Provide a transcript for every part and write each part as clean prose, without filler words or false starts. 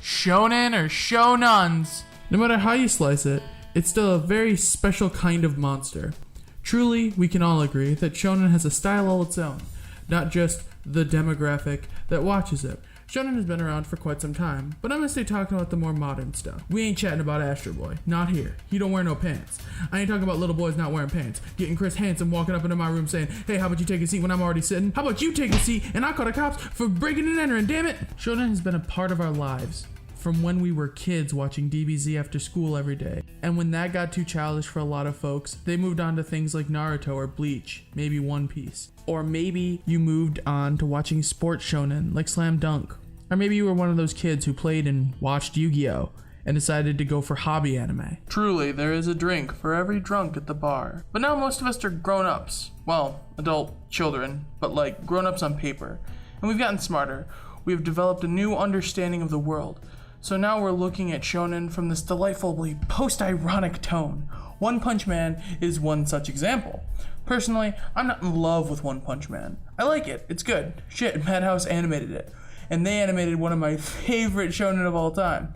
shonen or shonuns. No matter how you slice it, it's still a very special kind of monster. Truly, we can all agree that shonen has a style all its own, not just the demographic that watches it. Shonen has been around for quite some time, but I'm gonna stay talking about the more modern stuff. We ain't chatting about Astro Boy. Not here. He don't wear no pants. I ain't talking about little boys not wearing pants. Getting Chris Hansen walking up into my room saying, hey, how about you take a seat when I'm already sitting? How about you take a seat and I call the cops for breaking and entering, damn it! Shonen has been a part of our lives from when we were kids watching DBZ after school every day. And when that got too childish for a lot of folks, they moved on to things like Naruto or Bleach, maybe One Piece. Or maybe you moved on to watching sports shonen like Slam Dunk. Or maybe you were one of those kids who played and watched Yu-Gi-Oh! And decided to go for hobby anime. Truly, there is a drink for every drunk at the bar. But now most of us are grown-ups. Well, adult children, but like grown-ups on paper. And we've gotten smarter. We've developed a new understanding of the world. So now we're looking at shonen from this delightfully post-ironic tone. One Punch Man is one such example. Personally, I'm not in love with One Punch Man. I like it, it's good. Shit, Madhouse animated it. And they animated one of my favorite shonen of all time.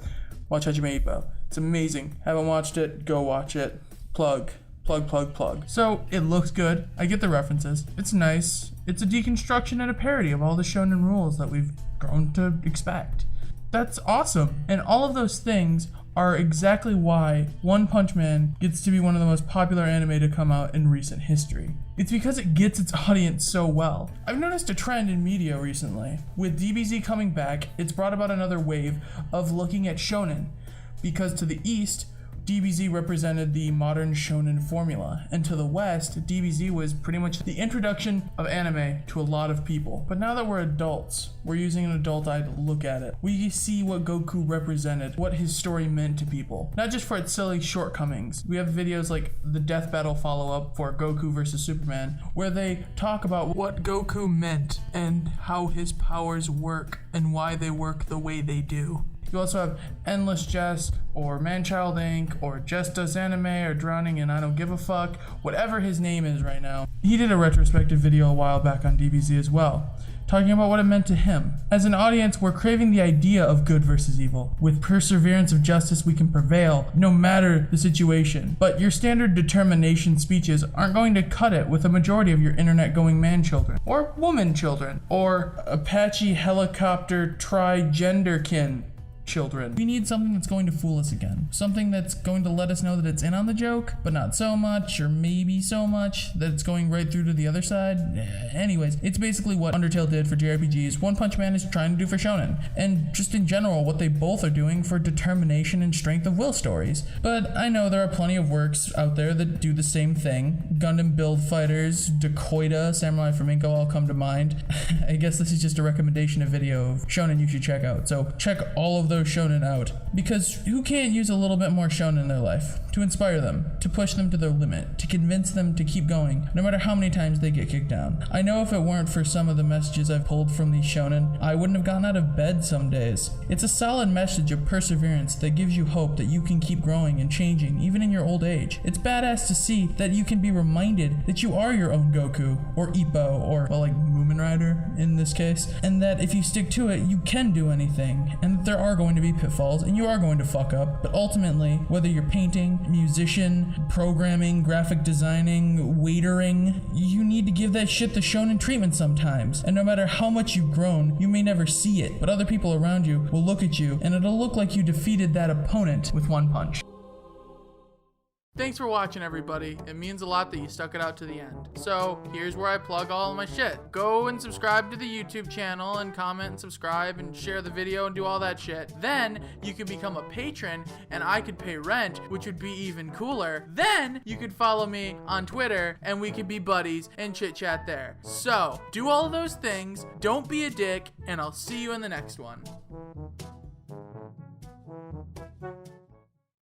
Watch Hajime Ippo. It's amazing. Haven't watched it, go watch it. Plug. So, it looks good. I get the references. It's nice. It's a deconstruction and a parody of all the shonen rules that we've grown to expect. That's awesome. And all of those things are exactly why One Punch Man gets to be one of the most popular anime to come out in recent history. It's because it gets its audience so well. I've noticed a trend in media recently. With DBZ coming back, it's brought about another wave of looking at shonen. Because to the east, DBZ represented the modern shonen formula, and to the west, DBZ was pretty much the introduction of anime to a lot of people. But now that we're adults, we're using an adult eye to look at it. We see what Goku represented, what his story meant to people, not just for its silly shortcomings. We have videos like the Death Battle follow-up for Goku vs. Superman, where they talk about what Goku meant and how his powers work and why they work the way they do. You also have Endless Jest, or Manchild Inc., or Just Does Anime, or Drowning in I Don't Give a Fuck, whatever his name is right now. He did a retrospective video a while back on DBZ as well, talking about what it meant to him. As an audience, we're craving the idea of good versus evil. With perseverance of justice, we can prevail, no matter the situation. But your standard determination speeches aren't going to cut it with a majority of your internet-going man-children, or woman-children, or Apache helicopter tri-genderkin children. We need something that's going to fool us again. Something that's going to let us know that it's in on the joke, but not so much, or maybe so much, that it's going right through to the other side. Anyways, it's basically what Undertale did for JRPGs, One Punch Man is trying to do for shonen, and just in general, what they both are doing for determination and strength of will stories. But I know there are plenty of works out there that do the same thing. Gundam Build Fighters, Dakoita, Samurai Flamenco all come to mind. I guess this is just a recommendation of video of shonen you should check out. So check all of those shonen out, because who can't use a little bit more shonen in their life to inspire them, to push them to their limit, to convince them to keep going no matter how many times they get kicked down. I know if it weren't for some of the messages I've pulled from these shonen, I wouldn't have gotten out of bed some days. It's a solid message of perseverance that gives you hope that you can keep growing and changing even in your old age. It's badass to see that you can be reminded that you are your own Goku or Ippo or, well, like Moomin Rider in this case, and that if you stick to it you can do anything, and that there are going to be pitfalls and you are going to fuck up, but ultimately, whether you're painting, musician, programming, graphic designing, waitering, you need to give that shit the shonen treatment sometimes. And no matter how much you've grown, you may never see it, but other people around you will look at you and it'll look like you defeated that opponent with one punch. Thanks for watching, everybody. It means a lot that you stuck it out to the end. So here's where I plug all of my shit. Go and subscribe to the YouTube channel and comment and subscribe and share the video and do all that shit. Then you could become a patron and I could pay rent, which would be even cooler. Then you could follow me on Twitter and we could be buddies and chit chat there. So do all of those things, don't be a dick, and I'll see you in the next one.